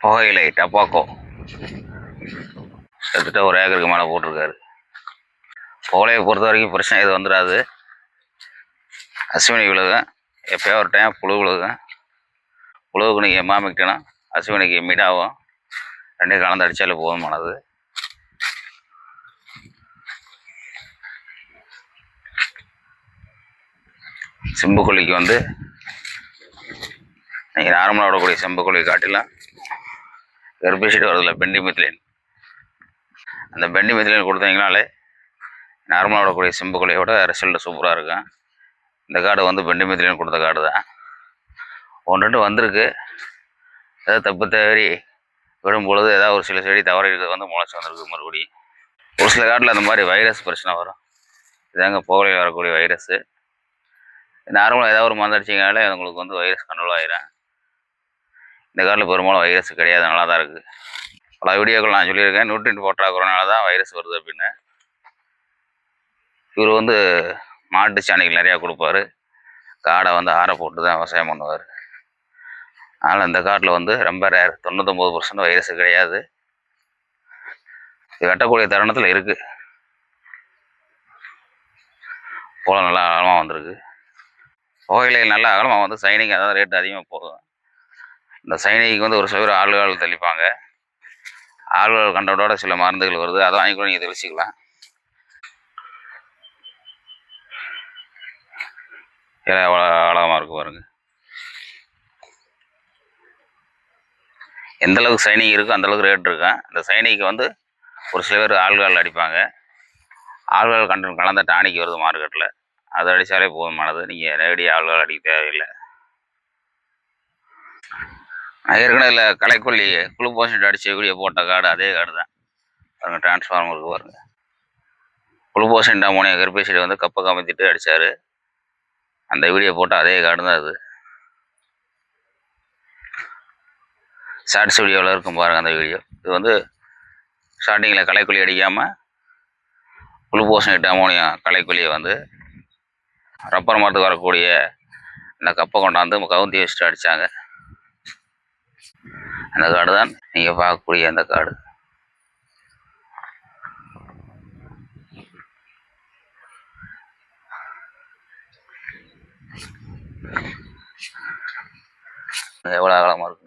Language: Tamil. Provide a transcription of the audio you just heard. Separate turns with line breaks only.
புகையிலை டப்பாக்கோ கிட்டத்தட்ட ஒரு ஏக்கருக்கு மேலே போட்டிருக்காரு. புகழையை பொறுத்த வரைக்கும் பிரச்சனை எது வந்துடாது. அஸ்வினி விழுகும், எப்போயோ ஒரு டைம் புழு விழுகும். புழுவுக்கு நீங்கள் எம்மாமிக்கிட்டனா அஸ்வினிக்கு மிடாவும் ரெண்டையும் கலந்து அடித்தாலே போதுமானது. செம்புக்கொல்லிக்கு வந்து நீங்கள் நார்மலாக விடக்கூடிய செம்புக்கொல்லி காட்டிலாம் ஹெர்பிசைட் வருதில்ல பெண்டிமித்திலின், அந்த பெண்டிமித்திலின் கொடுத்தீங்கனாலே நார்மலாக விடக்கூடிய செம்புக்கொல்லியோட ரிசல்ட் சூப்பராக இருக்கும். இந்த கார்டு வந்து பெண்டிமித்திலின் கொடுத்த கார்டு தான். ஒன்று ரெண்டு வந்திருக்கு. ஏதாவது தப்பு தவறி விடும் பொழுது ஏதாவது ஒரு சில செடி தவறி இருக்கிறது வந்து முளைச்சி வந்திருக்கு மறுபடியும். ஒரு சில காட்டில் அந்த மாதிரி வைரஸ் பிரச்சனை வரும். இதாங்க புகையில வரக்கூடிய வைரஸு. நார்மலாக ஏதாவது ஒரு மருந்து அடிச்சிங்கனாலே உங்களுக்கு வந்து வைரஸ் கண்ட்ரோல் ஆகிடும். இந்த காட்டில் பெரும்பாலும் வைரஸ் கிடையாது, நல்லா தான் இருக்குது. பல வீடியோக்கள் நான் சொல்லியிருக்கேன், நியூட்ரியன்ட் போட்டாக்குறதுனால தான் வைரஸ் வருது அப்படின்னு. இவர் வந்து மாட்டு சாணிகள் நிறையா கொடுப்பாரு, காடை வந்து ஆற போட்டு தான் விவசாயம் பண்ணுவார். அதனால் இந்த காட்டில் வந்து ரொம்ப ரேர், 99% வைரஸ் கிடையாது. இது வெட்டக்கூடிய தருணத்தில் இருக்குது. போல நல்லா அகலமாக வந்திருக்கு. புகையிலையில் நல்லா அகலமாக வந்து சைனிங், அதாவது ரேட்டு அதிகமாக போகும். இந்த சைனிக்கு வந்து ஒரு சில பேர் ஆள்கால் தெளிப்பாங்க. ஆள்கால் கண்டோட சில மருந்துகள் வருது, அதை வாங்கி கூட நீங்கள் தெளிச்சிக்கலாம். எவ்வளோ அழகமாக இருக்கு பாருங்க. எந்த அளவுக்கு சைனிங் இருக்கோ அந்தளவுக்கு ரேட் இருக்கும். அந்த சைனிக்கு வந்து ஒரு சில பேர் ஆள்கால் அடிப்பாங்க. ஆள்கால் கண்டன் கலந்த டானிக்கு வருது மார்க்கெட்டில், அதை அடித்தாலே போதுமானது. நீங்கள் நேரடியாக ஆள்கால் அடிக்க தேவையில்லை. ஏற்கனவே இல்லை களைக்கொல்லி குளுக்கோசைட் அடித்த வீடியோ போட்ட கார்டு அதே கார்டு தான் பாருங்க. டிரான்ஸ்ஃபார்மருக்கு பாருங்க, குளுக்கோசைட் அமோனியா ஹெர்பிசைட் வந்து கப்பை கமித்திட்டு அடித்தார். அந்த வீடியோ போட்ட அதே கார்டு தான் அது. ஷார்ட்ஸ் வீடியோவில் இருக்கும் பாருங்கள் அந்த வீடியோ. இது வந்து ஸ்டார்டிங்கில் களைக்கொல்லி அடிக்காமல் குளுக்கோசைட் அமோனியா களைக்கொல்லியை வந்து ரப்பர் மரத்துக்கு வரக்கூடிய இந்த கப்பை கொண்டாந்து கவுந்தி வச்சுட்டு அடித்தாங்க. அந்த கார்டு தான் நீங்கள் பார்க்கக்கூடிய அந்த கார்டு. எவ்வளோ அகலமாக இருக்கும்.